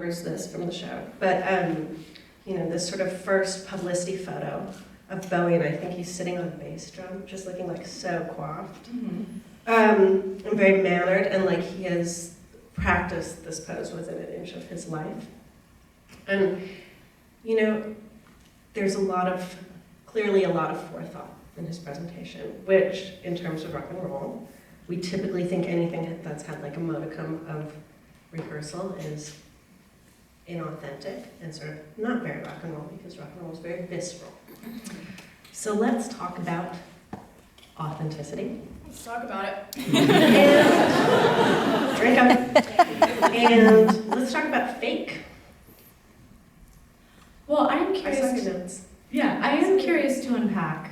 remembers this from the show, but this sort of first publicity photo of Bowie, and I think he's sitting on a bass drum, just looking like so coiffed, and very mannered, and like he has practiced this pose within an inch of his life. And there's clearly a lot of forethought in his presentation, which, in terms of rock and roll, we typically think anything that's had like a modicum of rehearsal is inauthentic and sort of not very rock and roll, because rock and roll is very visceral. So let's talk about authenticity. Let's talk about it. And drink up. And let's talk about fake. Well, I'm I curious. saw your notes. Yeah, I am curious to unpack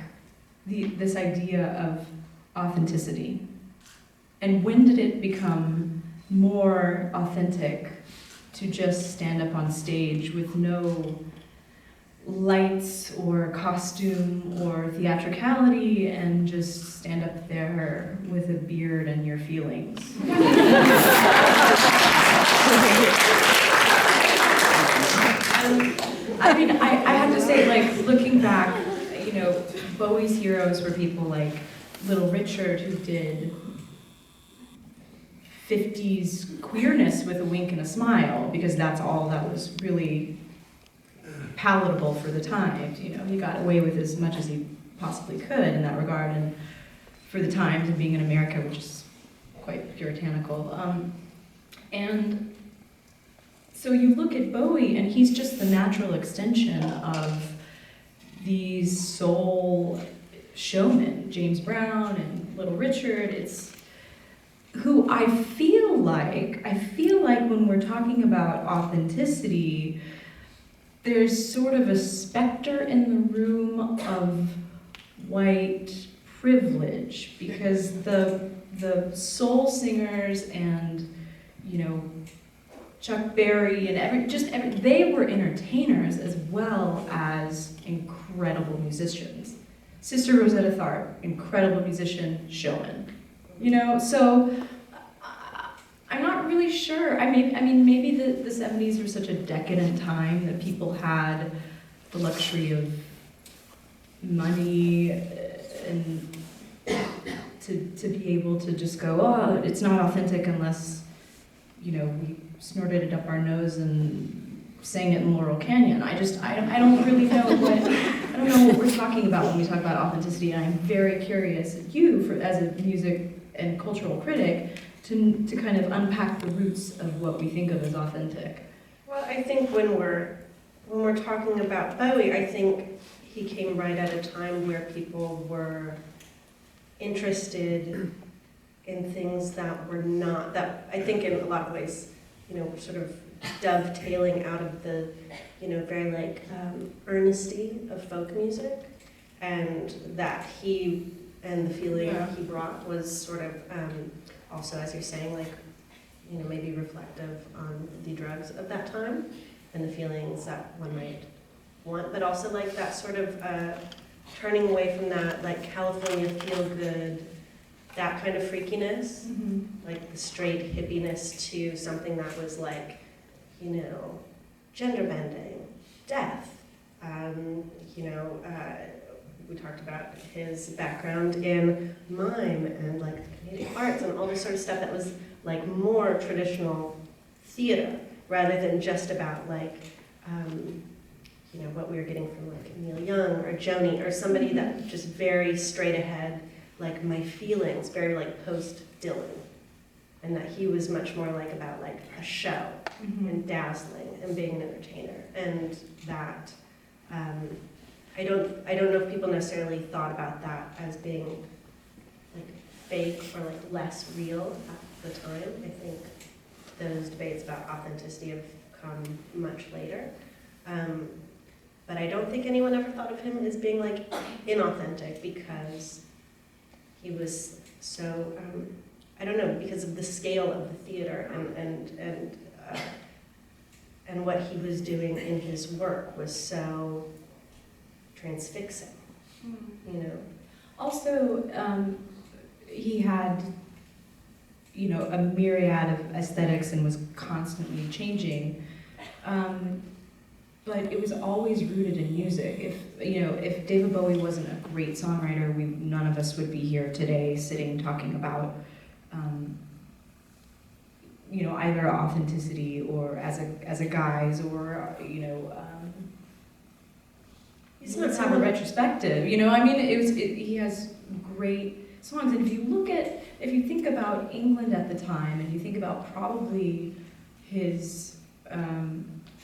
this idea of authenticity. And when did it become more authentic to just stand up on stage with no lights or costume or theatricality and just stand up there with a beard and your feelings? I mean, I have to say, like, looking back, Bowie's heroes were people like Little Richard, who did 50s queerness with a wink and a smile, because that's all that was really palatable for the times. He got away with as much as he possibly could in that regard, and for the times, and being in America, which is quite puritanical. And so you look at Bowie, and he's just the natural extension of these soul showmen, James Brown and Little Richard. It's who I feel like when we're talking about authenticity, there's sort of a specter in the room of white privilege, because the soul singers and Chuck Berry and they were entertainers as well as incredible musicians. Sister Rosetta Tharpe, incredible musician, showman. So I'm not really sure. I mean, maybe the 70s were such a decadent time that people had the luxury of money and to be able to just go, oh, it's not authentic unless we snorted it up our nose and sang it in Laurel Canyon. I don't really know what we're talking about when we talk about authenticity, and I'm very curious, as a music and cultural critic, to kind of unpack the roots of what we think of as authentic. Well, I think when we're talking about Bowie, I think he came right at a time where people were interested in things that were not, that I think in a lot of ways, sort of dovetailing out of the, very like earnesty of folk music, and that he and the feeling he brought was sort of also, as you're saying, like, maybe reflective on the drugs of that time and the feelings that one might want, but also like that sort of turning away from that, like California feel-good, that kind of freakiness, like the straight hippiness, to something that was like, gender bending, death. We talked about his background in mime and like the Canadian arts and all this sort of stuff that was like more traditional theater, rather than just about like, what we were getting from like Neil Young or Joni or somebody that just very straight ahead, like my feelings, very like post-Dylan. And that he was much more like about like a show and dazzling and being an entertainer. And that, I don't know if people necessarily thought about that as being like fake or like less real at the time. I think those debates about authenticity have come much later. But I don't think anyone ever thought of him as being like inauthentic, because he was so, I don't know, because of the scale of the theater and what he was doing in his work was so transfixing, Also, he had, a myriad of aesthetics and was constantly changing. but it was always rooted in music. If David Bowie wasn't a great songwriter, none of us would be here today sitting talking about either authenticity or as a guise, or He's not let's have a someone- retrospective. He has great songs, and if you think about England at the time, and you think about probably his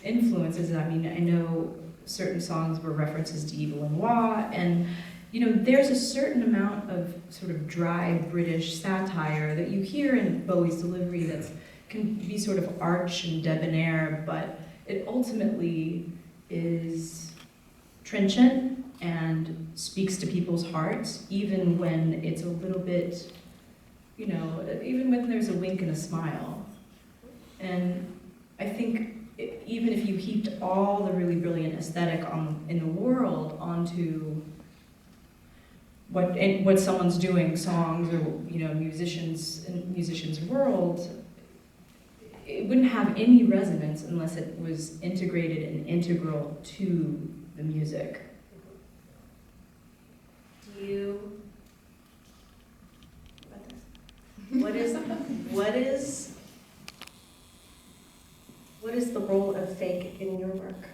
influences. I know certain songs were references to Evil and Wa, and there's a certain amount of sort of dry British satire that you hear in Bowie's delivery that can be sort of arch and debonair, but it ultimately is trenchant and speaks to people's hearts, even when it's a little bit, even when there's a wink and a smile. And I think even if you heaped all the really brilliant aesthetic in the world onto what someone's doing, songs or musicians' world, it wouldn't have any resonance unless it was integrated and integral to the music. What is the role of fake in your work?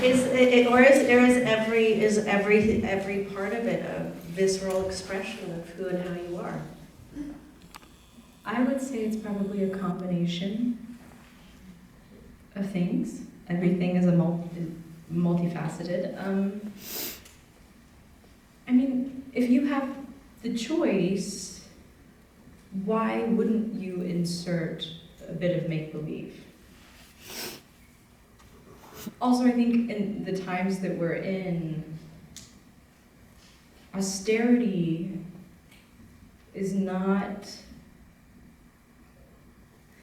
Is every part of it a visceral expression of who and how you are? I would say it's probably a combination of things. Everything is multifaceted. If you have the choice, why wouldn't you insert a bit of make-believe? Also, I think in the times that we're in, austerity is not...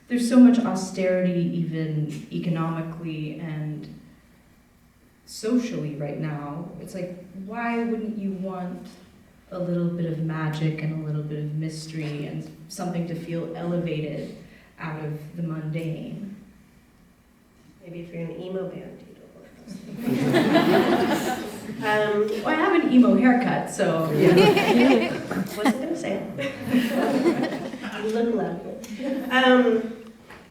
There's so much austerity even economically and socially right now. It's like, why wouldn't you want a little bit of magic and a little bit of mystery and something to feel elevated out of the mundane? Maybe if you're an emo band, you don't want those things. Well, I have an emo haircut, so yeah. Wasn't gonna say it. You look lovely.